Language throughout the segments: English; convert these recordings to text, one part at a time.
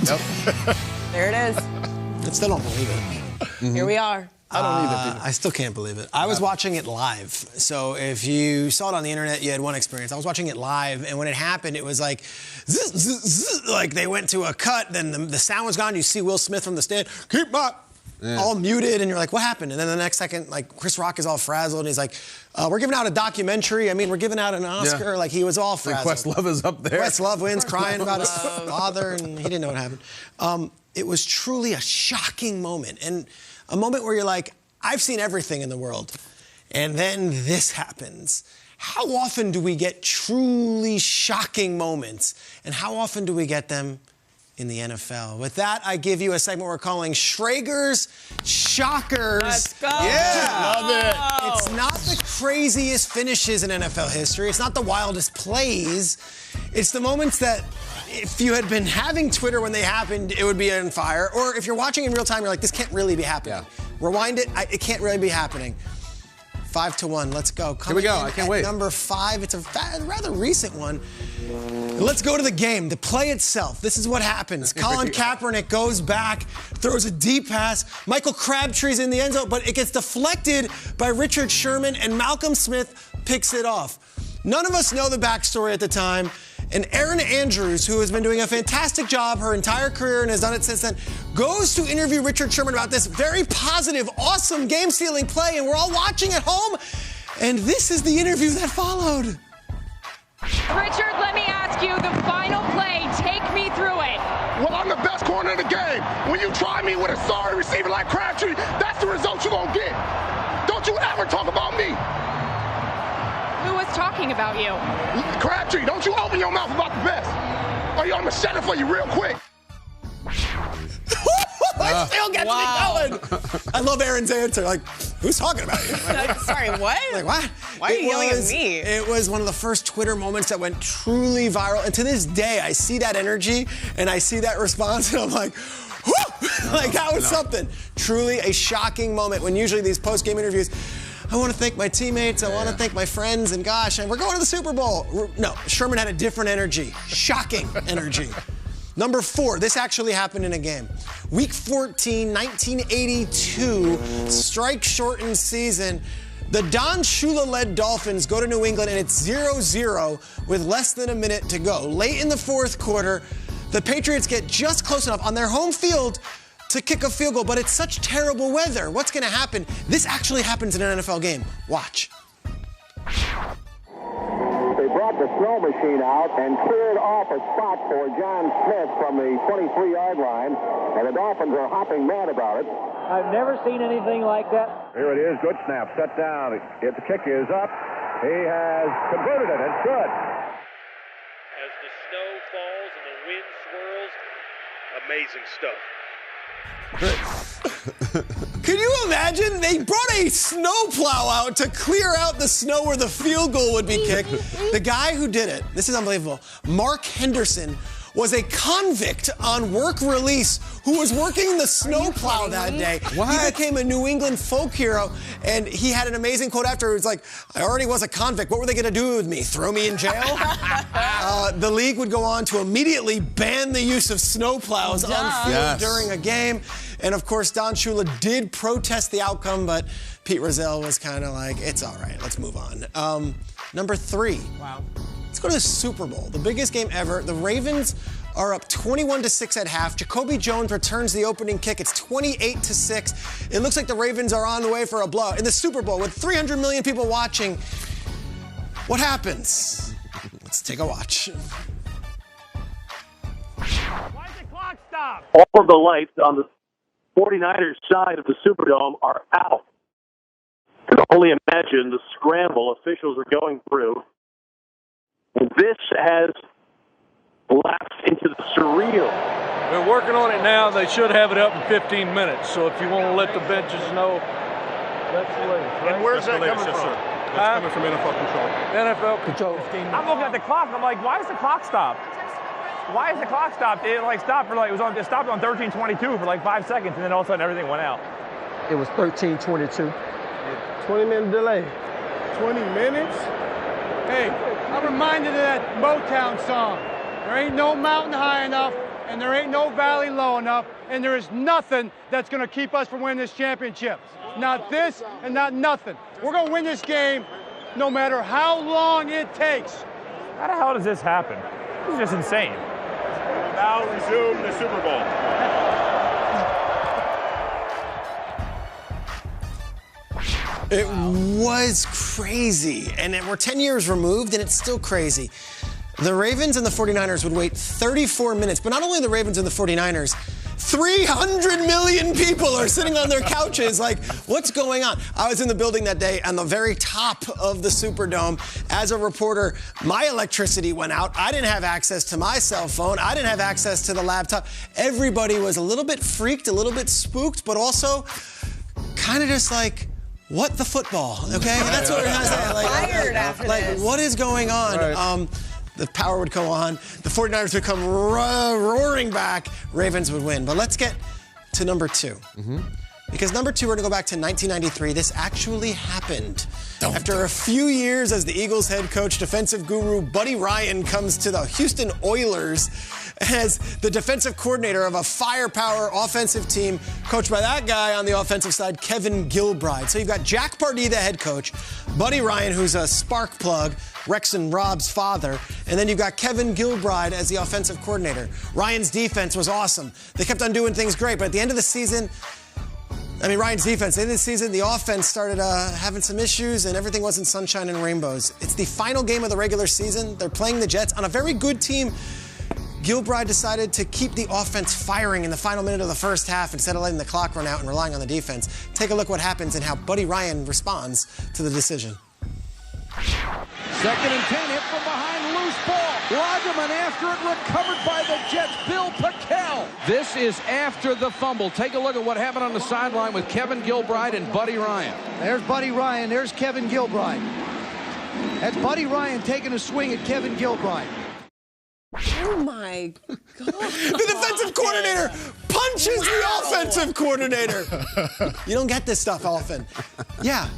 Yep. There it is. I still don't believe it. Here we are. I don't either. I still can't believe it. I was watching it live. So if you saw it on the internet, you had one experience. I was watching it live, and when it happened, it was like, zzz, zzz, zzz, like they went to a cut, then the sound was gone. You see Will Smith from the stand, keep up. Yeah. All muted, and you're like, what happened? And then the next second, like, Chris Rock is all frazzled, and he's like, we're giving out a documentary. I mean, we're giving out an Oscar. Yeah. Like, he was all frazzled. Questlove is up there. Questlove wins, crying about his father, and he didn't know what happened. It was truly a shocking moment, and a moment where you're like, I've seen everything in the world, and then this happens. How often do we get truly shocking moments, and how often do we get them in the NFL? With that, I give you a segment we're calling Schrager's Shockers. Let's go. Yeah. Love it. It's not the craziest finishes in NFL history. It's not the wildest plays. It's the moments that, if you had been having Twitter when they happened, it would be on fire. Or if you're watching in real time, you're like, this can't really be happening. Yeah. Rewind it, it can't really be happening. 5-1, let's go. Here we go, I can't wait. Number 5, it's a rather recent one. Let's go to the game, the play itself. This is what happens. Colin Kaepernick goes back, throws a deep pass. Michael Crabtree's in the end zone, but it gets deflected by Richard Sherman, and Malcolm Smith picks it off. None of us know the backstory at the time. And Erin Andrews, who has been doing a fantastic job her entire career and has done it since then, goes to interview Richard Sherman about this very positive, awesome game-stealing play, and we're all watching at home. And this is the interview that followed. Richard, let me ask you, the final play, take me through it. Well, I'm the best corner in the game. When you try me with a sorry receiver like Crabtree, that's the result you're going to get. Don't you ever talk about me. Who was talking about you? Crabtree, don't you open your mouth about the best. Or I'm going to shut it for you real quick. It still gets me going. I love Aaron's answer. Like, who's talking about you? Sorry, what? Like, what? Why are you yelling at me? It was one of the first Twitter moments that went truly viral. And to this day, I see that energy and I see that response, and I'm like, whoo! Like, that was something. Truly a shocking moment when usually these post-game interviews, I want to thank my teammates, I want to thank my friends, and gosh, and we're going to the Super Bowl. No, Sherman had a different energy. Shocking energy. Number 4, this actually happened in a game. Week 14, 1982, strike-shortened season. The Don Shula-led Dolphins go to New England, and it's 0-0 with less than a minute to go. Late in the fourth quarter, the Patriots get just close enough on their home field to kick a field goal, but it's such terrible weather. What's going to happen? This actually happens in an NFL game. Watch. They brought the snow machine out and cleared off a spot for John Smith from the 23-yard line, and the Dolphins are hopping mad about it. I've never seen anything like that. Here it is. Good snap. Set down. If the kick is up, he has converted it. It's good. As the snow falls and the wind swirls, amazing stuff. Can you imagine? They brought a snowplow out to clear out the snow where the field goal would be kicked. The guy who did it, this is unbelievable, Mark Henderson, was a convict on work release who was working the snowplow that day. What? He became a New England folk hero, and he had an amazing quote after. It was like, I already was a convict. What were they going to do with me? Throw me in jail? The league would go on to immediately ban the use of snowplows on field during a game. And, of course, Don Shula did protest the outcome, but Pete Rozelle was kind of like, it's all right, let's move on. Number 3. Wow. Let's go to the Super Bowl, the biggest game ever. The Ravens are up 21-6 at half. Jacoby Jones returns the opening kick. It's 28-6. It looks like the Ravens are on the way for a blowout. In the Super Bowl, with 300 million people watching, what happens? Let's take a watch. Why is the clock stop? All of the lights on the 49ers side of the Superdome are out. You can only imagine the scramble officials are going through. This has lapsed into the surreal. They're working on it now. They should have it up in 15 minutes. So if you want to let the benches know, that's the latest. Right? And where's that coming from? It's coming from NFL control. NFL control. I'm looking at the clock. I'm like, why is the clock stopped? Why is the clock stopped? It stopped for it stopped on 13:22 for 5 seconds, and then all of a sudden everything went out. It was 13:22. 20-minute delay. 20 minutes? Hey, I'm reminded of that Motown song. There ain't no mountain high enough, and there ain't no valley low enough, and there is nothing that's going to keep us from winning this championship. Not this and not nothing. We're going to win this game no matter how long it takes. How the hell does this happen? This is just insane. We'll now resume the Super Bowl. It was crazy, and we're 10 years removed, and it's still crazy. The Ravens and the 49ers would wait 34 minutes, but not only the Ravens and the 49ers, 300 million people are sitting on their couches like, what's going on? I was in the building that day on the very top of the Superdome. As a reporter, my electricity went out. I didn't have access to my cell phone. I didn't have access to the laptop. Everybody was a little bit freaked, a little bit spooked, but also kind of just like, what the football, okay? That's what we're going to say. Like, Tired after this. What is going on? Right. The power would go on. The 49ers would come roaring back. Ravens would win. But let's get to number 2. Because number 2, we're going to go back to 1993. This actually happened. After a few years as the Eagles head coach, defensive guru Buddy Ryan comes to the Houston Oilers as the defensive coordinator of a firepower offensive team coached by that guy on the offensive side, Kevin Gilbride. So you've got Jack Pardee, the head coach, Buddy Ryan, who's a spark plug, Rex and Rob's father, and then you've got Kevin Gilbride as the offensive coordinator. Ryan's defense was awesome. They kept on doing things great, but at the end of the season, Ryan's defense, at the end of the season, the offense started having some issues, and everything wasn't sunshine and rainbows. It's the final game of the regular season. They're playing the Jets on a very good team. Gilbride decided to keep the offense firing in the final minute of the first half instead of letting the clock run out and relying on the defense. Take a look what happens and how Buddy Ryan responds to the decision. 2nd and 10, hit from behind, loose ball. Lagerman after it, recovered by the Jets. Bill Pickel. This is after the fumble. Take a look at what happened on the sideline with Kevin Gilbride and Buddy Ryan. There's Buddy Ryan. There's Kevin Gilbride. That's Buddy Ryan taking a swing at Kevin Gilbride. Oh, my God. The defensive coordinator punches the offensive coordinator. You don't get this stuff often. Yeah,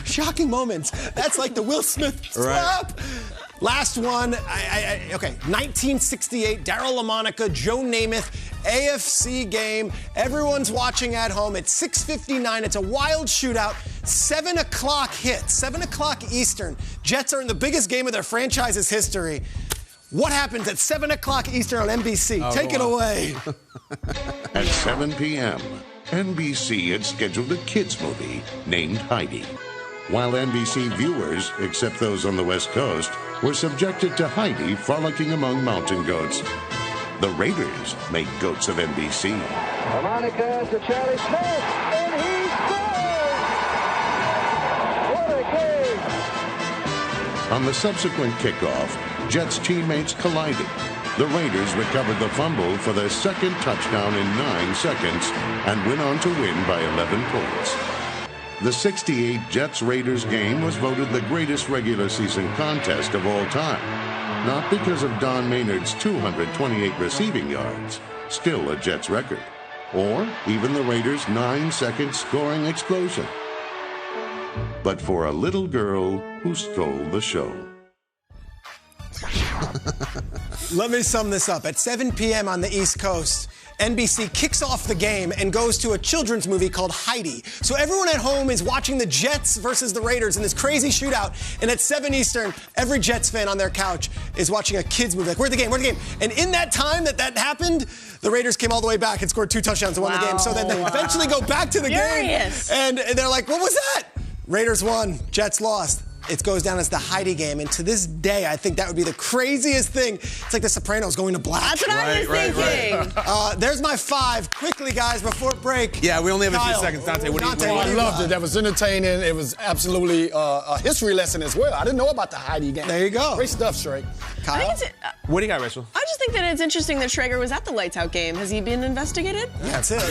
shocking moments. That's like the Will Smith slap. Right. Last one, 1968, Darryl LaMonica, Joe Namath, AFC game. Everyone's watching at home. It's 6:59. It's a wild shootout. 7 o'clock hit, 7 o'clock Eastern. Jets are in the biggest game of their franchise's history. What happens at 7 o'clock Eastern on NBC? Take it away. At 7 p.m., NBC had scheduled a kids' movie named Heidi. While NBC viewers, except those on the West Coast, were subjected to Heidi frolicking among mountain goats. The Raiders make goats of NBC. Monica to Charlie Smith, and he scores! What a game! On the subsequent kickoff, Jets teammates collided. The Raiders recovered the fumble for their second touchdown in 9 seconds and went on to win by 11 points. The 68 Jets-Raiders game was voted the greatest regular season contest of all time. Not because of Don Maynard's 228 receiving yards, still a Jets record, or even the Raiders' 9-second scoring explosion, but for a little girl who stole the show. Let me sum this up. At 7 p.m. on the East Coast, NBC kicks off the game and goes to a children's movie called Heidi. So everyone at home is watching the Jets versus the Raiders in this crazy shootout. And at 7 Eastern, every Jets fan on their couch is watching a kids movie. Like, where's the game? Where's the game? And in that time that happened, the Raiders came all the way back and scored 2 touchdowns and won the game. So then they eventually go back to the game. And they're like, what was that? Raiders won, Jets lost. It goes down as the Heidi game, and to this day, I think that would be the craziest thing. It's like The Sopranos going to black. That's what I was thinking. There's my 5. Quickly, guys, before break. Yeah, we only have Kyle, a few seconds. Dante, what do you I loved it. That was entertaining. It was absolutely a history lesson as well. I didn't know about the Heidi game. There you go. Great stuff, Shrek. Kyle? What do you got, Rachel? I just think that it's interesting that Schrager was at the Lights Out game. Has he been investigated? Yeah, that's it.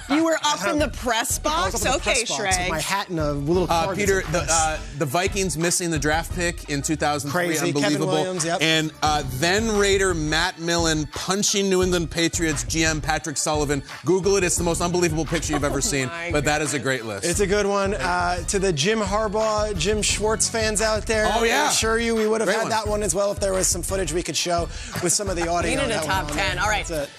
You were up in the press box? Okay, Shrek. With my hat and a little card. Peter, the Vikings missing the draft pick in 2003. Crazy. Unbelievable. Kevin Williams, yep. And then Raider Matt Millen punching New England Patriots GM Patrick Sullivan. Google it. It's the most unbelievable picture you've ever seen. But that is a great list. It's a good one. To the Jim Harbaugh, Jim Schwartz fans out there, oh, yeah. I assure you we would have had that one as well. if there was some footage we could show with some of the audio. We needed a that top went on 10. there. All right. That's it.